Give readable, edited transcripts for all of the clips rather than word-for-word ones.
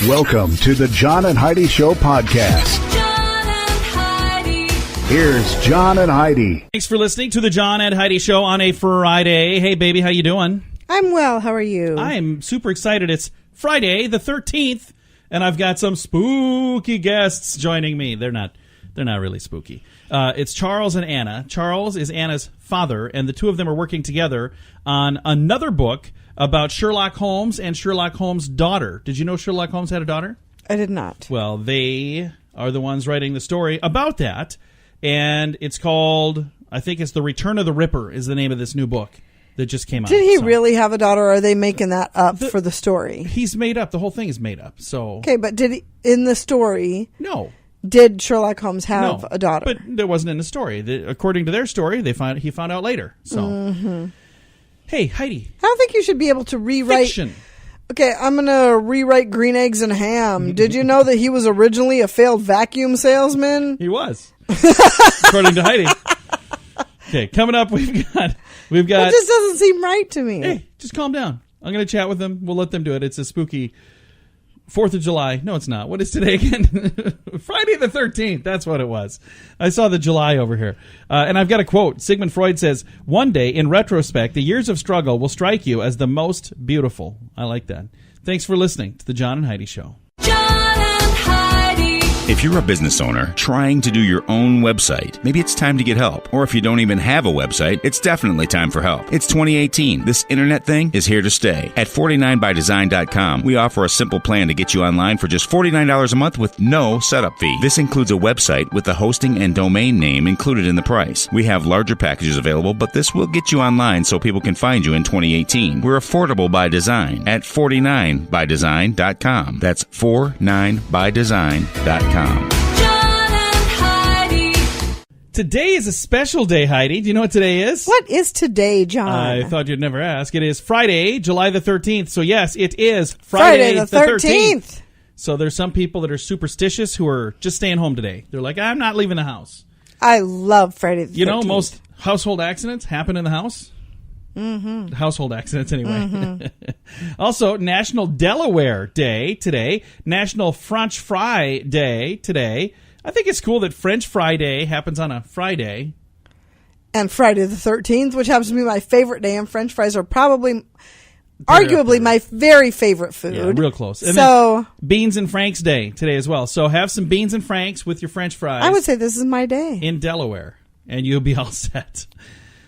Welcome to the John and Heidi Show podcast. John and Heidi. Here's John and Heidi. Thanks for listening to the John and Heidi Show on a Friday. Hey, baby, how you doing? I'm well. How are you? I'm super excited. It's Friday the 13th, and I've got some spooky guests joining me. They're not really spooky. It's Charles and Anna. Charles is Anna's father, and the two of them are working together on another book about Sherlock Holmes and Sherlock Holmes' daughter. Did you know Sherlock Holmes had a daughter? I did not. Well, they are the ones writing the story about that, and it's called, I think it's The Return of the Ripper is the name of this new book that just came out. Did he really have a daughter, or are they making that up for the story? He's made up. The whole thing is made up. So Okay, but did he, in the story, no. did Sherlock Holmes have a daughter? But there wasn't in the story. According to their story, he found out later. So, Hey, Heidi. I don't think you should be able to rewrite. Fiction. Okay, I'm going to rewrite Green Eggs and Ham. Did you know that he was originally a failed vacuum salesman? He was, according to Heidi. Okay, coming up, we've got. That just doesn't seem right to me. Hey, just calm down. I'm going to chat with them. We'll let them do it. It's a spooky 4th of July. No, it's not. What is today again? Friday the 13th. That's what it was. I saw the July over here. And I've got a quote. Sigmund Freud says, "One day, in retrospect, the years of struggle will strike you as the most beautiful." I like that. Thanks for listening to the John and Heidi Show. John and Heidi. If you're a business owner trying to do your own website, maybe it's time to get help. Or if you don't even have a website, it's definitely time for help. It's 2018. This internet thing is here to stay. At 49bydesign.com, we offer a simple plan to get you online for just $49 a month with no setup fee. This includes a website with the hosting and domain name included in the price. We have larger packages available, but this will get you online so people can find you in 2018. We're affordable by design at 49bydesign.com. That's 49bydesign.com. John and Heidi. Today is a special day, Heidi. Do you know what today is? What is today, John? I thought you'd never ask. It is Friday, July the 13th. So, yes, it is Friday the 13th. So there's some people that are superstitious who are just staying home today. They're like, I'm not leaving the house. I love Friday the 13th. You know, most household accidents happen in the house. Mm-hmm. Household accidents, anyway. Mm-hmm. Also, National Delaware Day today. National French Fry Day today. I think it's cool that French Fry Day happens on a Friday. And Friday the 13th, which happens to be my favorite day, and French fries are probably, arguably, my very favorite food. Yeah, real close. And so, then Beans and Franks Day today as well. So have some Beans and Franks with your French fries. I would say this is my day. In Delaware, and you'll be all set.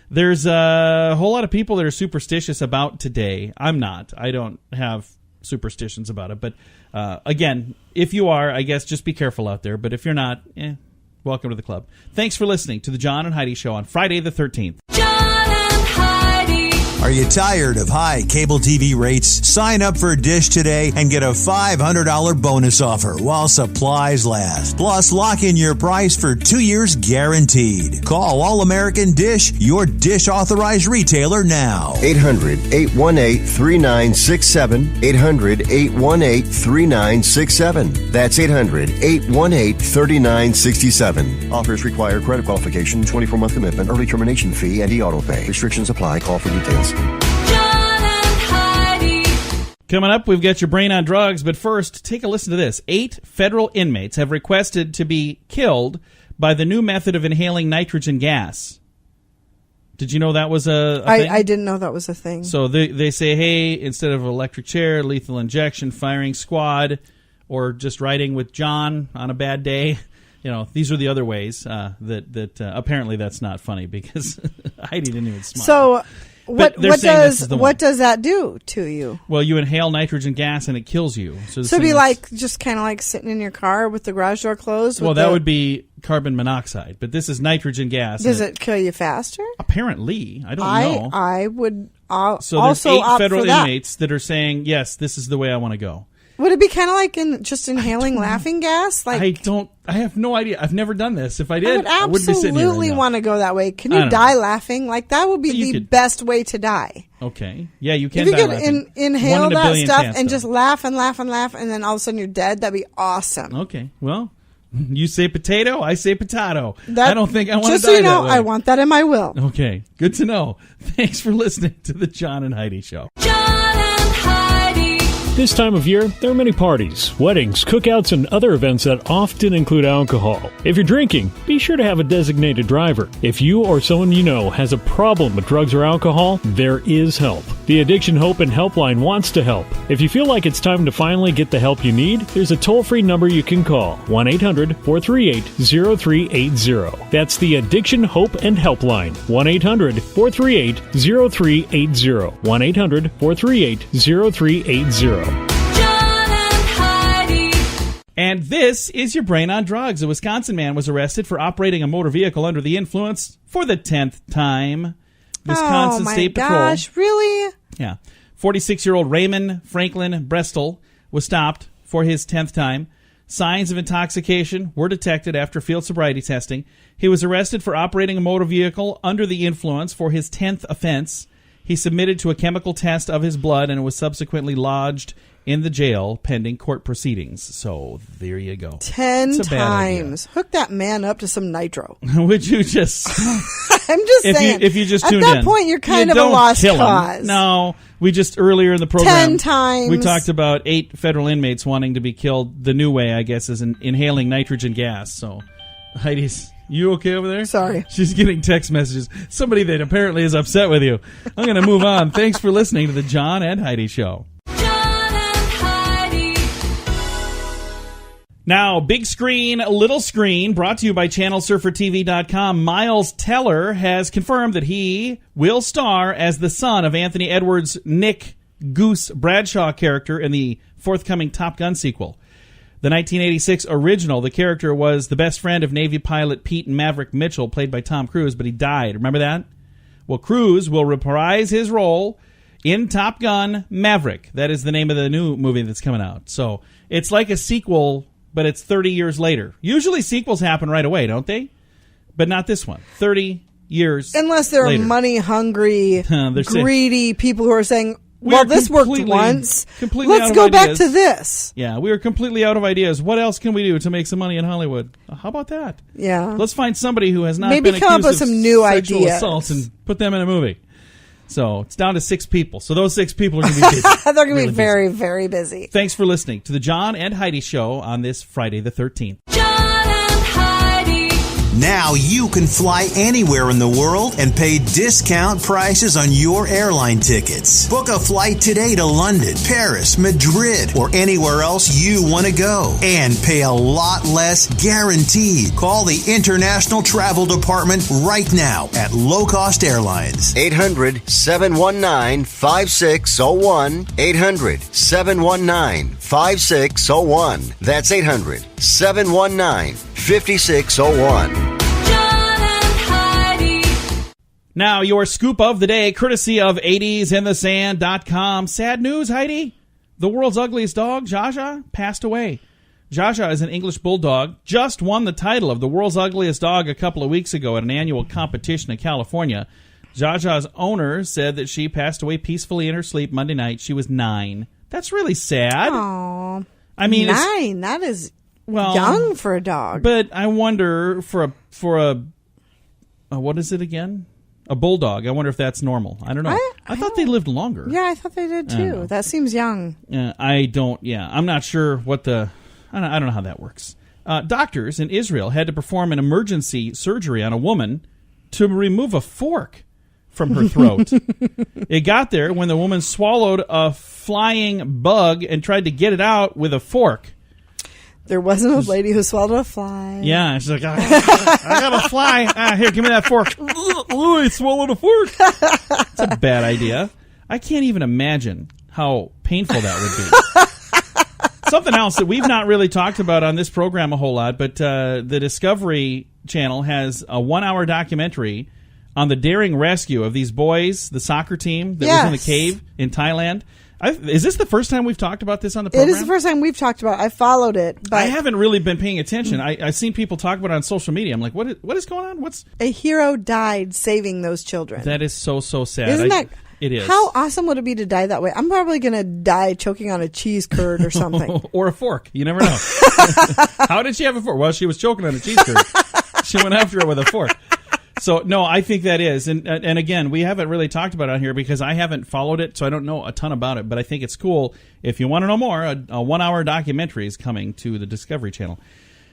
There's a whole lot of people that are superstitious about today. I'm not. I don't have superstitions about it. But again, if you are, I guess just be careful out there. But if you're not, welcome to the club. Thanks for listening to the John and Heidi Show on Friday the 13th. John and Heidi. Are you tired of high cable TV rates? Sign up for Dish today and get a $500 bonus offer while supplies last. Plus, lock in your price for 2 years guaranteed. Call All American Dish, your Dish authorized retailer now. 800-818-3967. 800-818-3967. That's 800-818-3967. Offers require credit qualification, 24-month commitment, early termination fee, and e-auto pay. Restrictions apply. Call for details. John and Heidi. Coming up, we've got your brain on drugs, but first, take a listen to this. 8 federal inmates have requested to be killed by the new method of inhaling nitrogen gas. Did you know that was a thing? I didn't know that was a thing. So they say, hey, instead of electric chair, lethal injection, firing squad, or just riding with John on a bad day. You know, these are the other ways that apparently that's not funny because Heidi didn't even smile. So what does that do to you? Well, you inhale nitrogen gas and it kills you. So it'd be like just kind of like sitting in your car with the garage door closed? Well, that would be carbon monoxide, but this is nitrogen gas. Does it kill you faster? Apparently. I don't know. I would so also there's 8 opt federal for that. inmates that are saying, yes, this is the way I want to go. Would it be kind of like just inhaling laughing gas? Like I have no idea. I've never done this. If I did, I would wouldn't be sitting here absolutely right now. want to go that way. Can you die laughing? Like that would be the best way to die. Okay. Yeah, you can if you die could laughing. Inhale that stuff and though. just laugh and laugh and laugh, and then all of a sudden you're dead, that'd be awesome. Okay. Well, you say potato, I say potato. I don't think I want to die Just so you know, that way. I want that in my will. Okay. Good to know. Thanks for listening to the John and Heidi Show. John and Heidi. This time of year, there are many parties, weddings, cookouts, and other events that often include alcohol. If you're drinking, be sure to have a designated driver. If you or someone you know has a problem with drugs or alcohol, there is help. The Addiction Hope and Helpline wants to help. If you feel like it's time to finally get the help you need, there's a toll-free number you can call, 1-800-438-0380. That's the Addiction Hope and Helpline, 1-800-438-0380, 1-800-438-0380. John and Heidi. And this is your Brain on Drugs. A Wisconsin man was arrested for operating a motor vehicle under the influence for the 10th time. Wisconsin State Patrol. Oh my gosh, really? Yeah. 46-year-old Raymond Franklin Brestel was stopped for his 10th time. Signs of intoxication were detected after field sobriety testing. He was arrested for operating a motor vehicle under the influence for his 10th offense. He submitted to a chemical test of his blood and was subsequently lodged in the jail pending court proceedings. So there you go. 10 It's a bad times. Hook that man up to some nitro. Would you just... I'm just saying. If you just tuned at that in, point, you're kind you of a don't lost kill him. cause. No, we just earlier in the program 10 times. we talked about 8 federal inmates wanting to be killed the new way, I guess, is inhaling nitrogen gas. So, Heidi's, you okay over there? Sorry. She's getting text messages. Somebody that apparently is upset with you. I'm going to move on. Thanks for listening to the John and Heidi Show. John and Heidi. Now, big screen, little screen, brought to you by ChannelSurferTV.com. Miles Teller has confirmed that he will star as the son of Anthony Edwards' Nick Goose Bradshaw character in the forthcoming Top Gun sequel. The 1986 original, the character was the best friend of Navy pilot Pete and Maverick Mitchell, played by Tom Cruise, but he died. Remember that? Well, Cruise will reprise his role in Top Gun Maverick. That is the name of the new movie that's coming out. So it's like a sequel, but it's 30 years later. Usually sequels happen right away, don't they? But not this one. 30 years Unless they're later. money-hungry, They're saying- greedy people who are saying, We well, are this worked completely- once. completely out Let's of go back ideas. to this. Yeah, we are completely out of ideas. What else can we do to make some money in Hollywood? How about that? Yeah. Let's find somebody who has not Maybe been come up accused with of some new sexual ideas. assaults and put them in a movie. So it's down to 6 people. So those 6 people are going to be busy. They're going to Really be very, very busy. Thanks for listening to the John and Heidi Show on this Friday the 13th. John and Heidi. Now you can fly anywhere in the world and pay discount prices on your airline tickets. Book a flight today to London, Paris, Madrid, or anywhere else you want to go. And pay a lot less guaranteed. Call the International Travel Department right now at Low Cost Airlines. 800-719-5601. 800-719-5601. That's 800-719-5601. John and Heidi. Now, your scoop of the day, courtesy of 80sinthesand.com. Sad news, Heidi. The world's ugliest dog, Jaja, passed away. Jaja is an English bulldog, just won the title of the world's ugliest dog a couple of weeks ago at an annual competition in California. Jaja's owner said that she passed away peacefully in her sleep Monday night. She was 9. That's really sad. Aw. I mean, it's- 9. That is well, young for a dog. But I wonder for a what is it again? A bulldog. I wonder if that's normal. I don't know. I thought they lived longer. Yeah, I thought they did too. That seems young. I don't. Yeah, I'm not sure what the. I don't know how that works. Doctors in Israel had to perform an emergency surgery on a woman to remove a fork from her throat. It got there when the woman swallowed a flying bug and tried to get it out with a fork. There wasn't a lady who swallowed a fly. Yeah, she's like, I got a fly. Here, give me that fork. Ooh, I swallowed a fork. It's a bad idea. I can't even imagine how painful that would be. Something else that we've not really talked about on this program a whole lot, but the Discovery Channel has a 1-hour documentary on the daring rescue of these boys, the soccer team that was in the cave in Thailand. Is this the first time we've talked about this on the program? It is the first time we've talked about it. I followed it. But I haven't really been paying attention. I've seen people talk about it on social media. I'm like, what is going on? a hero died saving those children. That is so sad. Isn't that... It is. How awesome would it be to die that way? I'm probably going to die choking on a cheese curd or something. Or a fork. You never know. How did she have a fork? Well, she was choking on a cheese curd. She went after it with a fork. So, no, I think that is. And again, we haven't really talked about it on here because I haven't followed it, so I don't know a ton about it. But I think it's cool. If you want to know more, a 1-hour documentary is coming to the Discovery Channel.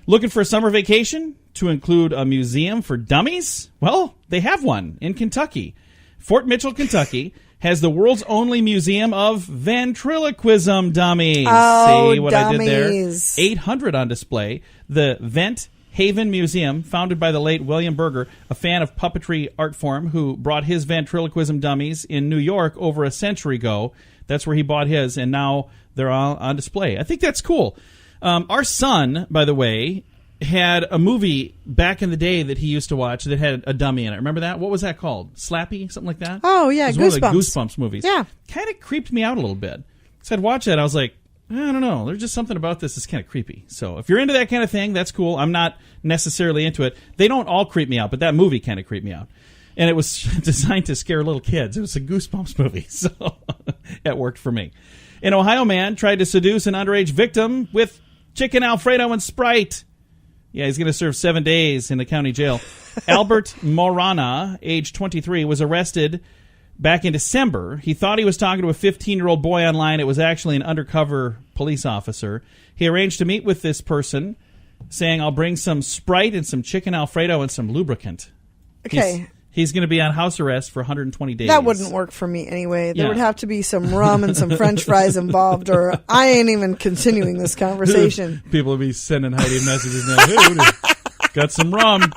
Looking for a summer vacation to include a museum for dummies? Well, they have one in Kentucky. Fort Mitchell, Kentucky has the world's only museum of ventriloquism dummies. Oh, See what dummies. I did there? 800 on display. The Vent Haven Museum, founded by the late William Berger, a fan of puppetry art form, who brought his ventriloquism dummies in New York over a century ago. That's where he bought his, and now they're all on display. I think that's cool. Our son, by the way, had a movie back in the day that he used to watch that had a dummy in it. Remember that? What was that called? Slappy? Something like that? Oh, yeah, It was Goosebumps. one of the Goosebumps movies. Yeah. Kind of creeped me out a little bit. So I'd watch that. I was like, I don't know. There's just something about this that's kind of creepy. So if you're into that kind of thing, that's cool. I'm not necessarily into it. They don't all creep me out, but that movie kind of creeped me out. And it was designed to scare little kids. It was a Goosebumps movie, so it worked for me. An Ohio man tried to seduce an underage victim with chicken Alfredo and Sprite. Yeah, he's going to serve 7 days in the county jail. Albert Morana, age 23, was arrested back in December. He thought he was talking to a 15-year-old boy online. It was actually an undercover police officer. He arranged to meet with this person, saying, I'll bring some Sprite and some chicken Alfredo and some lubricant. Okay. He's going to be on house arrest for 120 days. That wouldn't work for me anyway. There Yeah. would have to be some rum and some French fries involved, or I ain't even continuing this conversation. People will be sending Heidi messages now. Hey, got some rum.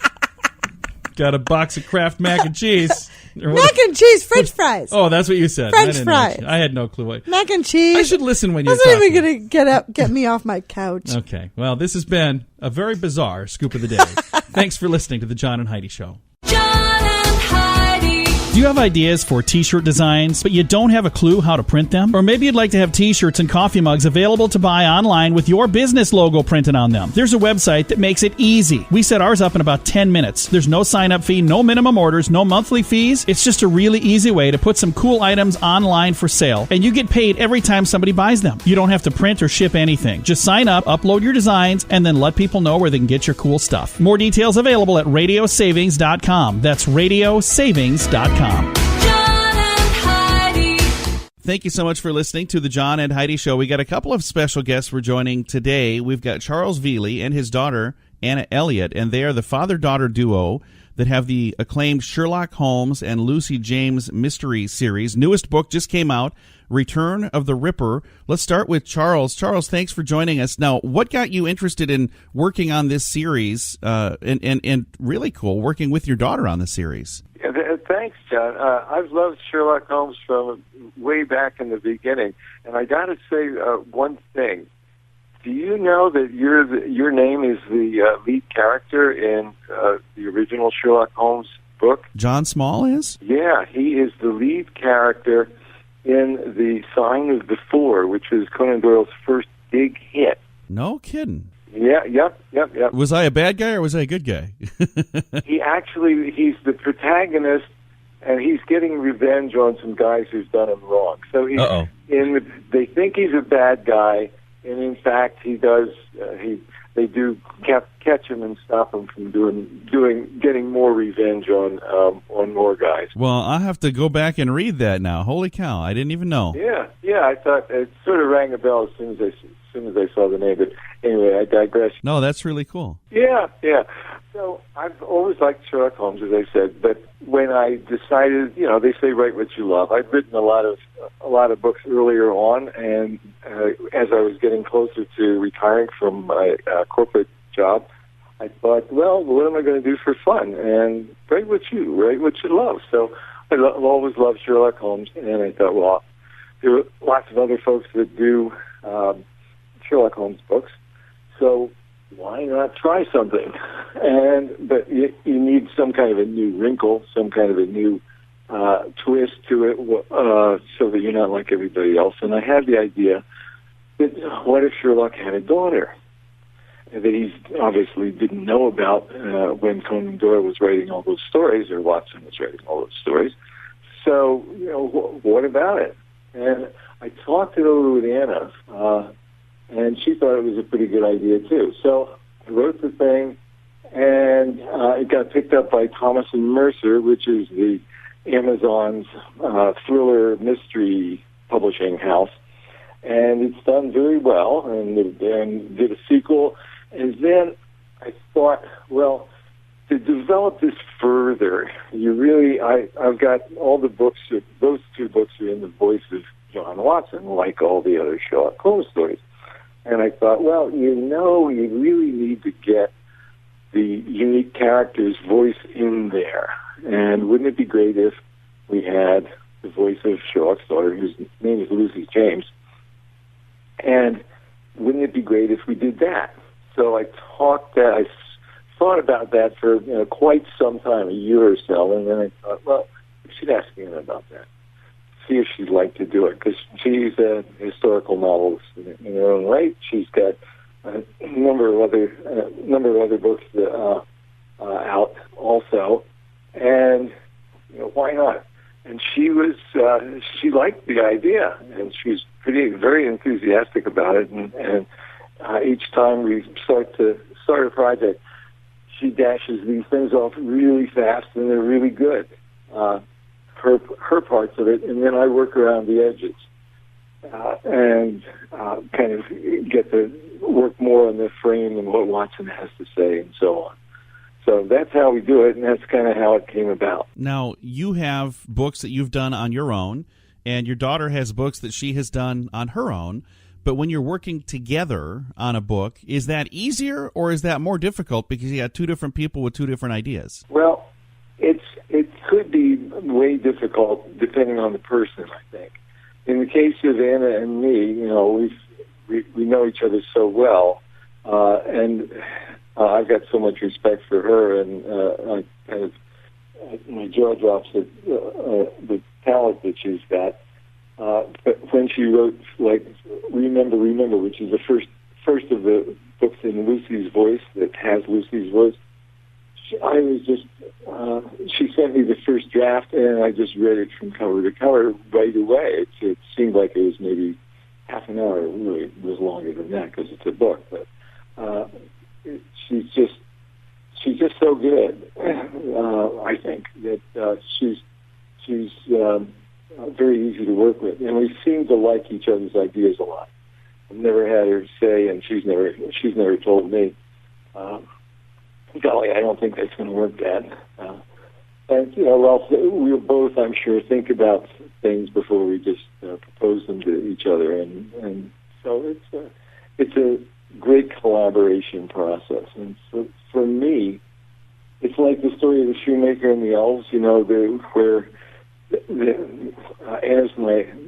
Got a box of Kraft mac and cheese. Mac and cheese, French fries. Oh, that's what you said. French I didn't fries. know. I had no clue. Mac and cheese. I should listen when you're That's not talking. even going to get me off my couch. Okay. Well, this has been a very bizarre scoop of the day. Thanks for listening to the John and Heidi Show. John and Heidi. Do you have ideas for t-shirt designs, but you don't have a clue how to print them? Or maybe you'd like to have t-shirts and coffee mugs available to buy online with your business logo printed on them. There's a website that makes it easy. We set ours up in about 10 minutes. There's no sign-up fee, no minimum orders, no monthly fees. It's just a really easy way to put some cool items online for sale, and you get paid every time somebody buys them. You don't have to print or ship anything. Just sign up, upload your designs, and then let people know where they can get your cool stuff. More details available at radiosavings.com. That's radiosavings.com. John and Heidi. Thank you so much for listening to the John and Heidi Show. We got a couple of special guests we're joining today. We've got Charles Veley and his daughter, Anna Elliott, and they are the father-daughter duo that have the acclaimed Sherlock Holmes and Lucy James mystery series. Newest book just came out, Return of the Ripper. Let's start with Charles. Charles, thanks for joining us. Now, what got you interested in working on this series, and really cool, working with your daughter on the series? Yeah, thanks, John. I've loved Sherlock Holmes from way back in the beginning, and I got to say one thing. Do you know that your name is the lead character in the original Sherlock Holmes book? John Small is? Yeah, he is the lead character in The Sign of the Four, which is Conan Doyle's first big hit. No kidding. Yeah, yep. Was I a bad guy or was I a good guy? He's the protagonist, and he's getting revenge on some guys who've done him wrong. So they think he's a bad guy, and in fact he does. They do catch him and stop him from getting more revenge on more guys. Well, I'll have to go back and read that now. Holy cow, I didn't even know. Yeah. I thought it sort of rang a bell as soon as I saw the name. But anyway, I digress. No, that's really cool. Yeah. So I've always liked Sherlock Holmes, as I said. But when I decided, they say write what you love. I'd written a lot of books earlier on, and as I was getting closer to retiring from my corporate job, I thought, well, what am I going to do for fun? And write what you love. So I always loved Sherlock Holmes, and I thought, well, there are lots of other folks that do Sherlock Holmes books, so why not try something? But you need some kind of a new wrinkle, some kind of a new twist to it, so that you're not like everybody else. And I had the idea that what if Sherlock had a daughter that he obviously didn't know about when Conan Doyle was writing all those stories, or Watson was writing all those stories. So, what about it? And I talked it over with Anna, and she thought it was a pretty good idea, too. So I wrote the thing, and it got picked up by Thomas and Mercer, which is the Amazon's thriller mystery publishing house, and it's done very well, and did a sequel. And then I thought, well, to develop this further, I've got all the books. Those two books are in the voice of John Watson, like all the other Sherlock Holmes stories. And I thought, well, you really need to get the unique character's voice in there. And wouldn't it be great if we had the voice of Sherlock's daughter, whose name is Lucy James? And wouldn't it be great if we did that? So I thought about that for quite some time, a year or so, and then I thought, well, we should ask Anna about that. See if she'd like to do it, because she's a historical novelist in her own right. She's got a number of other books out also, and why not? And she liked the idea, and she's very enthusiastic about it. And each time we start a project, she dashes these things off really fast, and they're really good. Her parts of it, and then I work around the edges and kind of get to work more on the frame and what Watson has to say and so on. So that's how we do it, and that's kind of how it came about. Now, you have books that you've done on your own, and your daughter has books that she has done on her own. But when you're working together on a book, is that easier or is that more difficult because you got two different people with two different ideas? Well, it could be way difficult depending on the person, I think. In the case of Anna and me, we know each other so well, and I've got so much respect for her, and my jaw drops at the talent that she's got. But when she wrote, like, Remember, which is the first of the books in Lucy's voice that has Lucy's voice, she sent me the first draft, and I just read it from cover to cover right away. It seemed like it was maybe half an hour. It really was longer than that because it's a book. But she's just so good. I think that she's very easy to work with, and we seem to like each other's ideas a lot. I've never had her say, and she's never told me, golly, I don't think that's going to work, Dad. And we'll both, I'm sure, think about things before we just propose them to each other, and so it's a great collaboration process. And so for me, it's like the story of the shoemaker and the elves. Where Anna's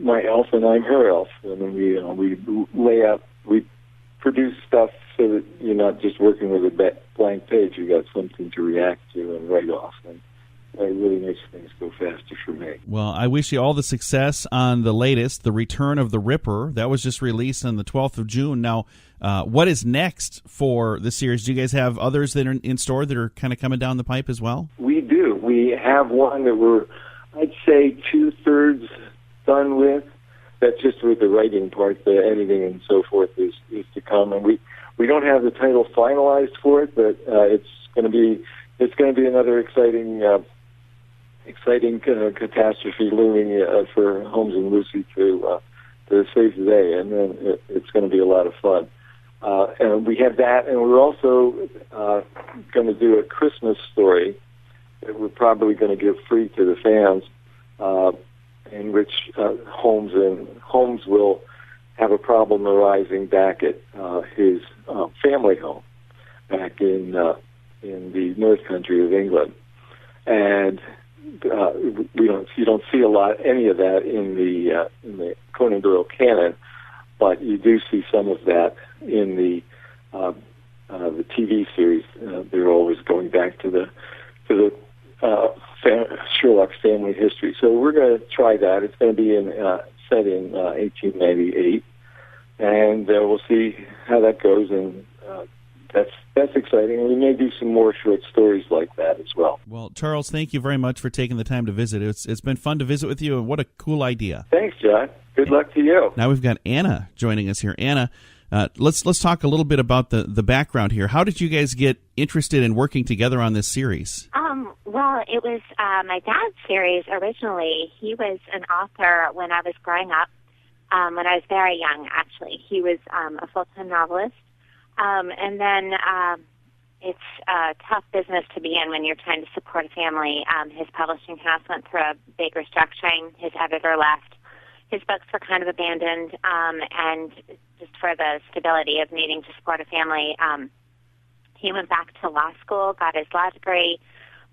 my elf and I'm her elf, and then we lay out, we produce stuff so that you're not just working with a blank page. You got something to react to and write off, and it really makes things go faster for me. Well, I wish you all the success on the latest, The Return of the Ripper. That was just released on the 12th of June. Now, what is next for the series? Do you guys have others that are in store that are kind of coming down the pipe as well? We do. We have one that we're, I'd say, 2/3 done with. That's just with the writing part. The editing and so forth is to come, and we don't have the title finalized for it, but it's going to be another exciting catastrophe looming for Holmes and Lucy to save the day, and then it's going to be a lot of fun. And we have that, and we're also going to do a Christmas story that we're probably going to give free to the fans, in which Holmes will have a problem arising back at his family home back in the North Country of England, and you don't see any of that in the Conan Doyle canon, but you do see some of that in the TV series. They're always going back to the Sherlock's family history. So we're going to try that. It's going to be set in 1898, and we'll see how that goes. And that's exciting. And we may do some more short stories like that as well. Well, Charles, thank you very much for taking the time to visit. It's been fun to visit with you, and what a cool idea. Thanks, John. Good luck to you. Now we've got Anna joining us here. Anna, Let's talk a little bit about the background here. How did you guys get interested in working together on this series? Well, it was my dad's series originally. He was an author when I was growing up, when I was very young, actually. He was a full-time novelist. And then it's a tough business to be in when you're trying to support a family. His publishing house went through a big restructuring. His editor left. His books were kind of abandoned, and just for the stability of needing to support a family, he went back to law school, got his law degree,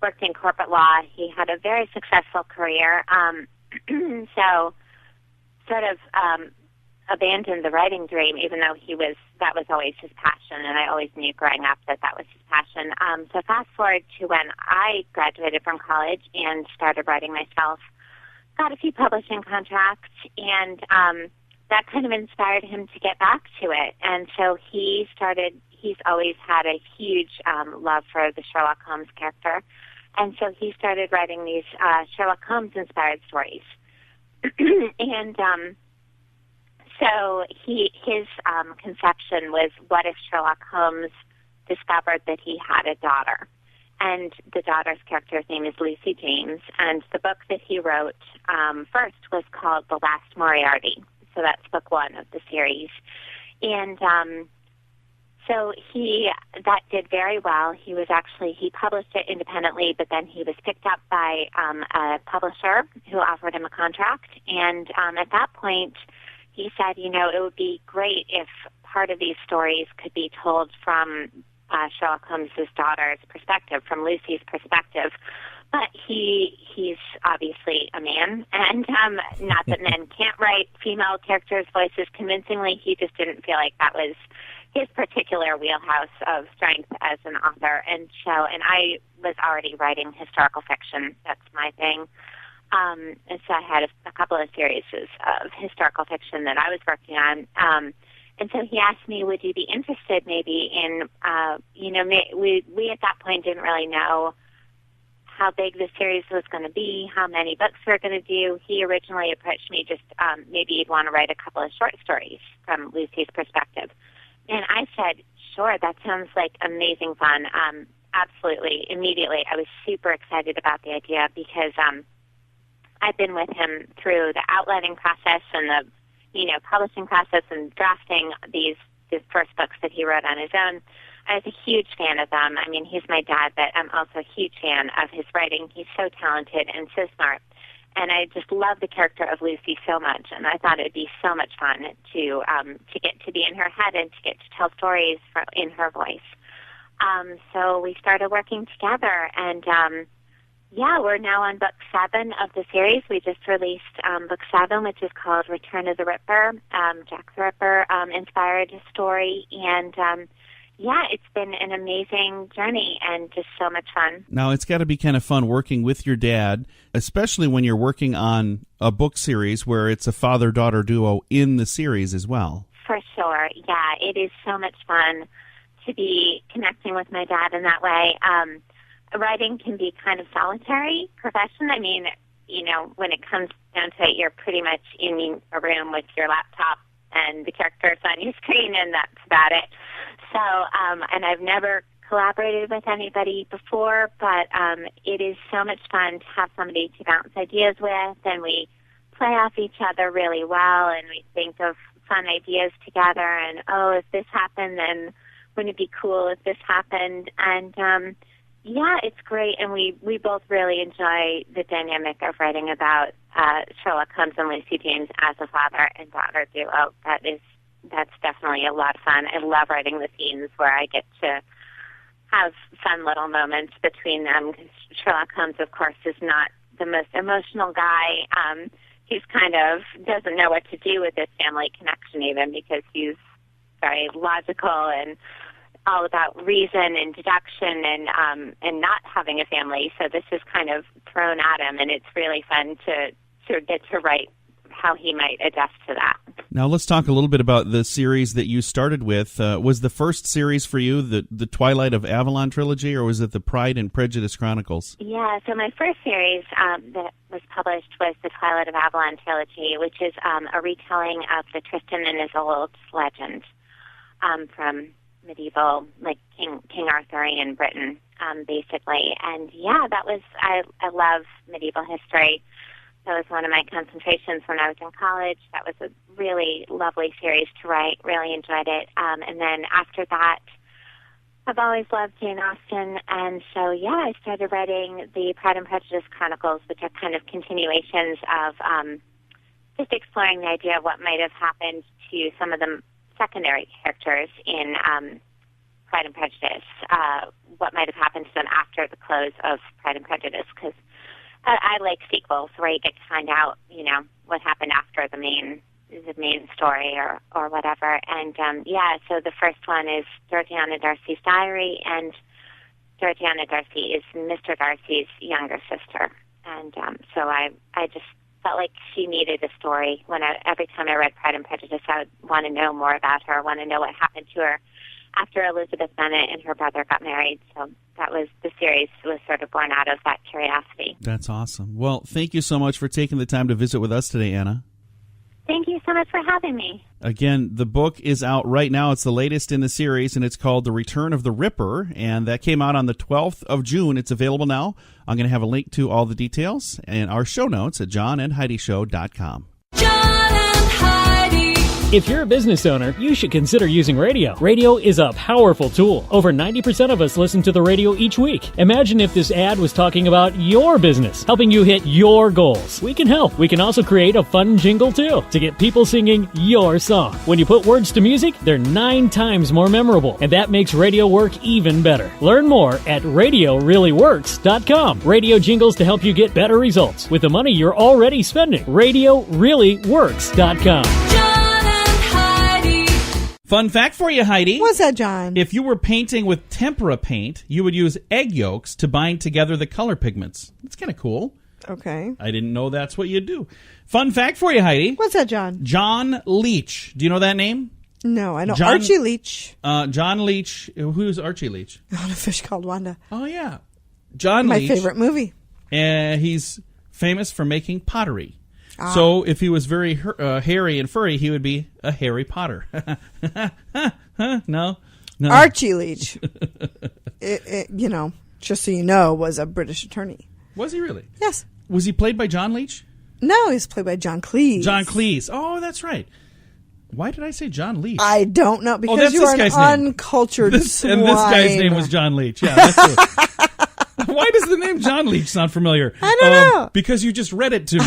worked in corporate law. He had a very successful career, so sort of abandoned the writing dream, even though that was always his passion, and I always knew growing up that was his passion. So fast forward to when I graduated from college and started writing myself, got a few publishing contracts, and that kind of inspired him to get back to it. And so he's always had a huge love for the Sherlock Holmes character, and so he started writing these Sherlock Holmes-inspired stories. And so his conception was, what if Sherlock Holmes discovered that he had a daughter? And the daughter's character's name is Lucy James, and the book that he wrote first was called The Last Moriarty. So that's book one of the series. And so that did very well. He published it independently, but then he was picked up by a publisher who offered him a contract. And at that point, he said, it would be great if part of these stories could be told from Sherlock Holmes' daughter's perspective, from Lucy's perspective. But he's obviously a man, and not that men can't write female characters' voices convincingly. He just didn't feel like that was his particular wheelhouse of strength as an author. And I was already writing historical fiction. That's my thing. And so I had a couple of series of historical fiction that I was working on. And so he asked me, would you be interested maybe in, we at that point didn't really know how big the series was going to be, how many books we were going to do. He originally approached me just maybe you'd want to write a couple of short stories from Lucy's perspective. And I said, sure, that sounds like amazing fun. Absolutely. Immediately, I was super excited about the idea because I've been with him through the outlining process and the publishing process and drafting these first books that he wrote on his own. I was a huge fan of them. I mean, he's my dad, but I'm also a huge fan of his writing. He's so talented and so smart. And I just love the character of Lucy so much, and I thought it would be so much fun to get to be in her head and to get to tell stories in her voice. So we started working together, and we're now on book 7 of the series. We just released book 7, which is called Return of the Ripper, Jack the Ripper inspired story, and it's been an amazing journey and just so much fun. Now, it's got to be kind of fun working with your dad, especially when you're working on a book series where it's a father-daughter duo in the series as well. For sure. Yeah, it is so much fun to be connecting with my dad in that way. Writing can be kind of solitary profession. I mean, when it comes down to it, you're pretty much in a room with your laptop and the characters on your screen, and that's about it. So, and I've never collaborated with anybody before, but it is so much fun to have somebody to bounce ideas with, and we play off each other really well, and we think of fun ideas together, and, if this happened, then wouldn't it be cool if this happened? And, it's great, and we both really enjoy the dynamic of writing about Sherlock Holmes and Lucy James as a father and daughter duo. That's definitely a lot of fun. I love writing the scenes where I get to have fun little moments between them, because Sherlock Holmes, of course, is not the most emotional guy. He's kind of doesn't know what to do with his family connection even, because he's very logical and all about reason and deduction and not having a family. So this is kind of thrown at him, and it's really fun to get to write how he might adjust to that. Now let's talk a little bit about the series that you started with. Was the first series for you the Twilight of Avalon trilogy, or was it the Pride and Prejudice Chronicles? Yeah, so my first series that was published was the Twilight of Avalon trilogy, which is a retelling of the Tristan and Isolde legend. from medieval, like King Arthurian Britain, basically. And yeah, I love medieval history. That was one of my concentrations when I was in college. That was a really lovely series to write. Really enjoyed it. And then after that, I've always loved Jane Austen. And so, yeah, I started writing the Pride and Prejudice Chronicles, which are kind of continuations of just exploring the idea of what might have happened to some of the secondary characters in Pride and Prejudice, what might have happened to them after the close of Pride and Prejudice, because I like sequels where you get to find out, what happened after the main story or whatever. And, so the first one is Georgiana Darcy's diary, and Georgiana Darcy is Mr. Darcy's younger sister. And so I just felt like she needed a story. Every time I read Pride and Prejudice, I would want to know more about her, want to know what happened to her after Elizabeth Bennet and her brother got married. So the series was sort of born out of that curiosity. That's awesome. Well, thank you so much for taking the time to visit with us today, Anna. Thank you so much for having me. Again, the book is out right now. It's the latest in the series, and it's called The Return of the Ripper, and that came out on the 12th of June. It's available now. I'm going to have a link to all the details in our show notes at johnandheidishow.com. John and Heidi. If you're a business owner, you should consider using radio. Radio is a powerful tool. Over 90% of us listen to the radio each week. Imagine if this ad was talking about your business, helping you hit your goals. We can help. We can also create a fun jingle, too, to get people singing your song. When you put words to music, they're 9 times more memorable, and that makes radio work even better. Learn more at RadioReallyWorks.com. Radio jingles to help you get better results with the money you're already spending. RadioReallyWorks.com. Fun fact for you, Heidi. What's that, John? If you were painting with tempera paint, you would use egg yolks to bind together the color pigments. That's kind of cool. Okay. I didn't know that's what you'd do. Fun fact for you, Heidi. What's that, John? John Leach. Do you know that name? No, I know Archie Leach. John Leach. Who's Archie Leach? On A Fish Called Wanda. Oh, yeah. John My Leach. My favorite movie. He's famous for making pottery. So if he was very hairy and furry, he would be a Harry Potter. No. Archie Leach, just so you know, was a British attorney. Was he really? Yes. Was he played by John Leach? No, he's played by John Cleese. John Cleese. Oh, that's right. Why did I say John Leach? I don't know, because you are an uncultured swine. And this guy's name was John Leach. Yeah, that's it. Why does the name John Leach sound familiar? I don't know. Because you just read it to me.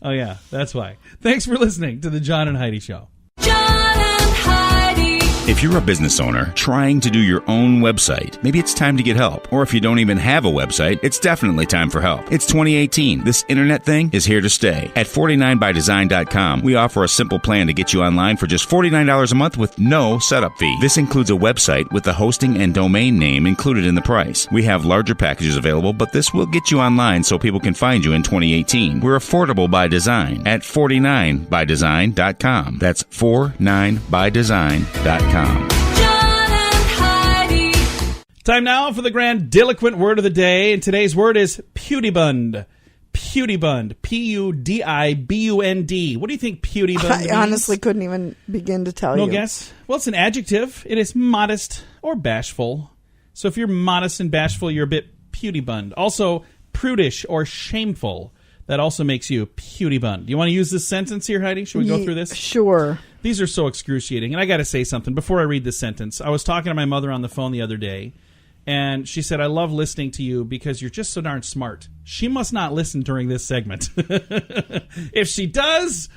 Oh, yeah, that's why. Thanks for listening to the John and Heidi Show. John and Heidi. If you're a business owner trying to do your own website, maybe it's time to get help. Or if you don't even have a website, it's definitely time for help. It's 2018. This internet thing is here to stay. At 49bydesign.com, we offer a simple plan to get you online for just $49 a month with no setup fee. This includes a website with the hosting and domain name included in the price. We have larger packages available, but this will get you online so people can find you in 2018. We're affordable by design at 49bydesign.com. That's 49bydesign.com. John and Heidi. Time now for the grandiloquent word of the day, and today's word is pudibund. Pudibund. P-U-D-I-B-U-N-D. What do you think pudibund means? I honestly couldn't even begin to tell you. No guess? Well, it's an adjective. It is modest or bashful. So if you're modest and bashful, you're a bit pudibund. Also, prudish or shameful. That also makes you pudibund. Do you want to use this sentence here, Heidi? Should we go through this? Sure. These are so excruciating. And I got to say something before I read this sentence. I was talking to my mother on the phone the other day, and she said, I love listening to you because you're just so darn smart. She must not listen during this segment. If she does,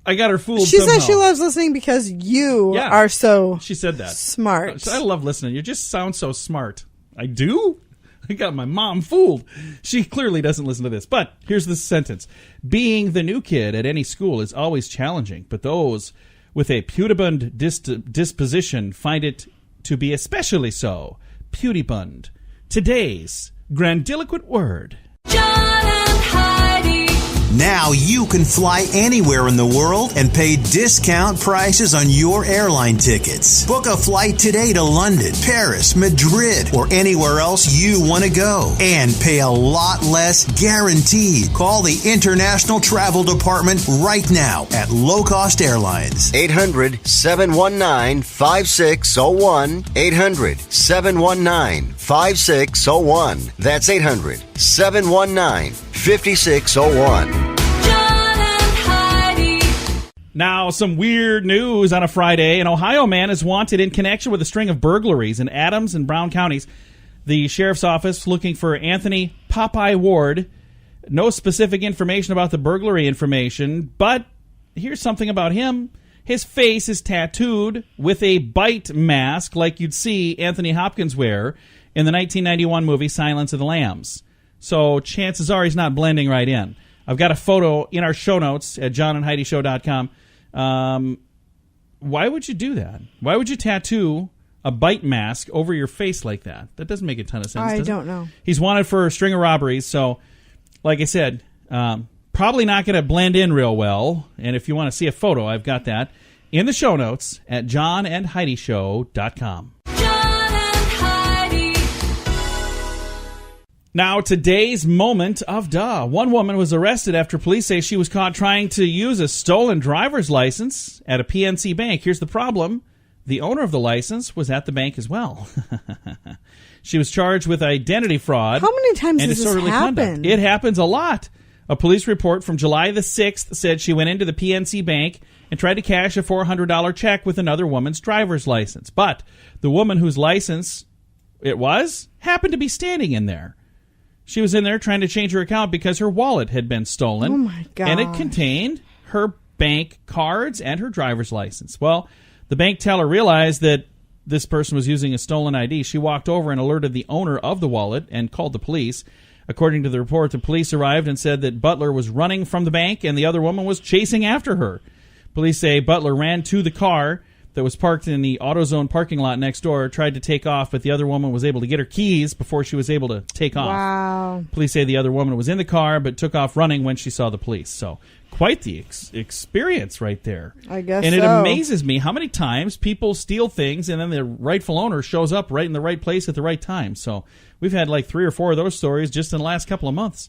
I got her fooled She somehow. says she loves listening because you are so she said that. smart. I love listening. You just sound so smart. I do? I got my mom fooled. She clearly doesn't listen to this. But here's the sentence. Being the new kid at any school is always challenging, but those with a pudibund disposition find it to be especially so. Pudibund. Today's grandiloquent word. John and Heidi. Now you can fly anywhere in the world and pay discount prices on your airline tickets. Book a flight today to London, Paris, Madrid, or anywhere else you want to go. And pay a lot less guaranteed. Call the International Travel Department right now at Low Cost Airlines. 800-719-5601. 800-719-5601. That's 800-719-5601. John and Heidi. Now, some weird news on a Friday. An Ohio man is wanted in connection with a string of burglaries in Adams and Brown counties. The sheriff's office looking for Anthony Popeye Ward. No specific information about the burglary information, but here's something about him. His face is tattooed with a bite mask like you'd see Anthony Hopkins wear in the 1991 movie Silence of the Lambs. So chances are he's not blending right in. I've got a photo in our show notes at johnandheidishow.com. Why would you do that? Why would you tattoo a bite mask over your face like that? That doesn't make a ton of sense. I don't know. He's wanted for a string of robberies, so like I said, probably not going to blend in real well. And if you want to see a photo, I've got that in the show notes at johnandheidishow.com. John and Heidi. Now, today's moment of duh. One woman was arrested after police say she was caught trying to use a stolen driver's license at a PNC bank. Here's the problem. The owner of the license was at the bank as well. She was charged with identity fraud. How many times and has this disorderly happened? conduct. It happens a lot. A police report from July the 6th said she went into the PNC bank and tried to cash a $400 check with another woman's driver's license. But the woman whose license it was happened to be standing in there. She was in there trying to change her account because her wallet had been stolen. Oh, my God. And it contained her bank cards and her driver's license. Well, the bank teller realized that this person was using a stolen ID. She walked over and alerted the owner of the wallet and called the police. According to the report, the police arrived and said that Butler was running from the bank and the other woman was chasing after her. Police say Butler ran to the car that was parked in the AutoZone parking lot next door, tried to take off, but the other woman was able to get her keys before she was able to take off. Wow. Police say the other woman was in the car but took off running when she saw the police. So quite the experience right there. I guess And it so. amazes me how many times people steal things and then the rightful owner shows up right in the right place at the right time. So we've had like 3 or 4 of those stories just in the last couple of months.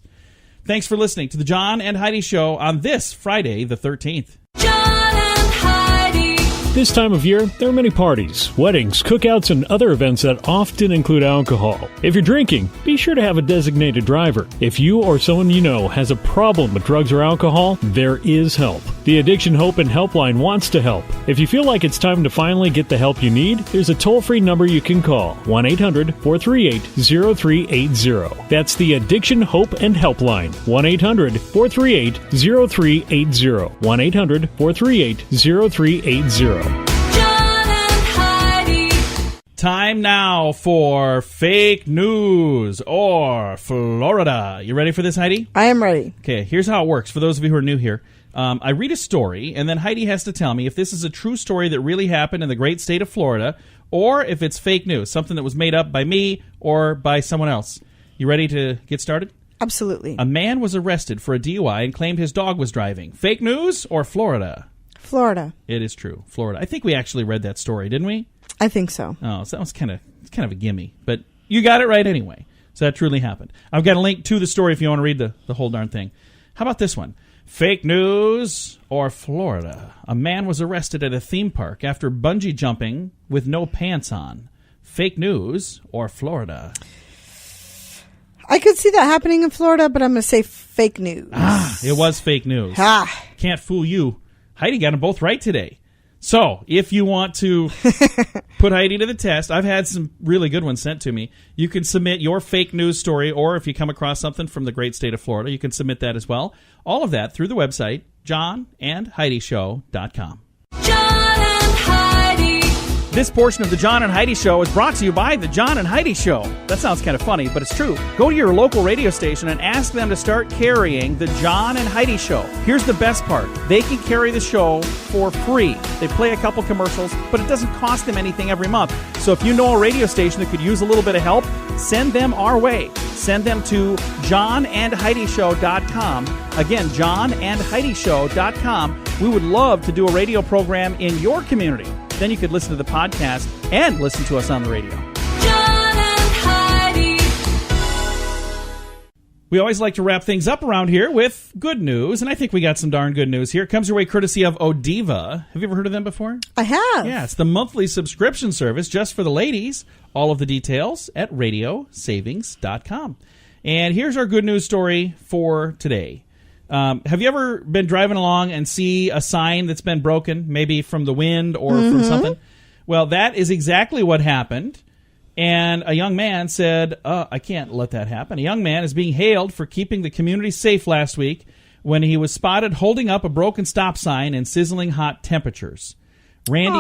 Thanks for listening to the John and Heidi Show on this Friday the 13th. John and Heidi. This time of year, there are many parties, weddings, cookouts, and other events that often include alcohol. If you're drinking, be sure to have a designated driver. If you or someone you know has a problem with drugs or alcohol, there is help. The Addiction Hope and Helpline wants to help. If you feel like it's time to finally get the help you need, there's a toll-free number you can call, 1-800-438-0380. That's the Addiction Hope and Helpline, 1-800-438-0380, 1-800-438-0380. John and Heidi. Time now for fake news or Florida. You ready for this, Heidi? I am ready. Okay, here's how it works. For those of you who are new here, I read a story, and then Heidi has to tell me if this is a true story that really happened in the great state of Florida, or if it's fake news, something that was made up by me or by someone else. You ready to get started? Absolutely. A man was arrested for a DUI and claimed his dog was driving. Fake news or Florida? Florida. It is true. Florida. I think we actually read that story, didn't we? I think so. Oh, so that was kind of a gimme, but you got it right anyway. So that truly happened. I've got a link to the story if you want to read the whole darn thing. How about this one? Fake news or Florida? A man was arrested at a theme park after bungee jumping with no pants on. Fake news or Florida? I could see that happening in Florida, but I'm going to say fake news. It was fake news. Can't fool you. Heidi got them both right today. So, if you want to put Heidi to the test, I've had some really good ones sent to me. You can submit your fake news story, or if you come across something from the great state of Florida, you can submit that as well. All of that through the website, johnandheidishow.com. John and Heidi. This portion of the John and Heidi Show is brought to you by the John and Heidi Show. That sounds kind of funny, but it's true. Go to your local radio station and ask them to start carrying the John and Heidi Show. Here's the best part. They can carry the show for free. They play a couple commercials, but it doesn't cost them anything every month. So if you know a radio station that could use a little bit of help, send them our way. Send them to johnandheidishow.com. Again, johnandheidishow.com. We would love to do a radio program in your community. Then you could listen to the podcast and listen to us on the radio. John and Heidi. We always like to wrap things up around here with good news, and I think we got some darn good news here. It comes your way courtesy of Odiva. Have you ever heard of them before? I have. Yeah, it's the monthly subscription service just for the ladies. All of the details at radiosavings.com. And here's our good news story for today. Have you ever been driving along and see a sign that's been broken, maybe from the wind or from something? Well, that is exactly what happened. And a young man said, I can't let that happen. A young man is being hailed for keeping the community safe last week when he was spotted holding up a broken stop sign in sizzling hot temperatures. Randy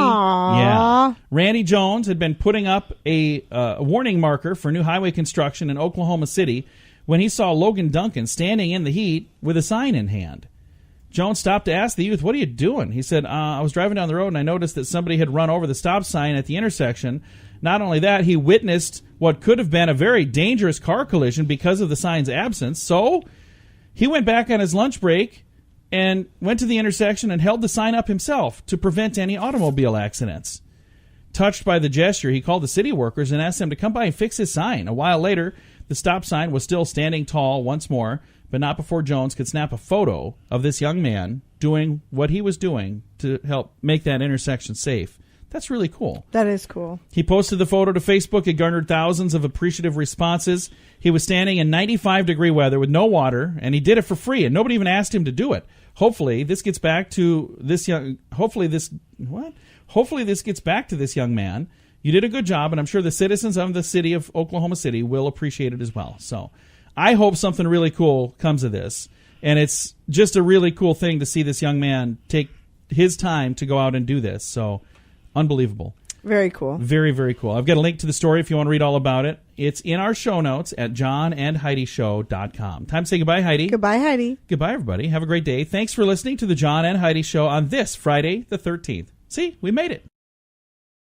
Jones had been putting up a warning marker for new highway construction in Oklahoma City when he saw Logan Duncan standing in the heat with a sign in hand. Jones stopped to ask the youth, "What are you doing?" He said, "I was driving down the road and I noticed that somebody had run over the stop sign at the intersection. Not only that, he witnessed what could have been a very dangerous car collision because of the sign's absence. So he went back on his lunch break and went to the intersection and held the sign up himself to prevent any automobile accidents." Touched by the gesture, he called the city workers and asked them to come by and fix his sign. A while later, the stop sign was still standing tall once more, but not before Jones could snap a photo of this young man doing what he was doing to help make that intersection safe. That's really cool. That is cool. He posted the photo to Facebook. It garnered thousands of appreciative responses. He was standing in 95-degree weather with no water, and he did it for free, and nobody even asked him to do it. Hopefully, this gets back to this young... Hopefully, this gets back to this young man. You did a good job, and I'm sure the citizens of the city of Oklahoma City will appreciate it as well. So I hope something really cool comes of this. And it's just a really cool thing to see this young man take his time to go out and do this. So unbelievable. Very cool. Very, very cool. I've got a link to the story if you want to read all about it. It's in our show notes at johnandheidishow.com. Time to say goodbye, Heidi. Goodbye, Heidi. Goodbye, everybody. Have a great day. Thanks for listening to the John and Heidi Show on this Friday the 13th. See, we made it.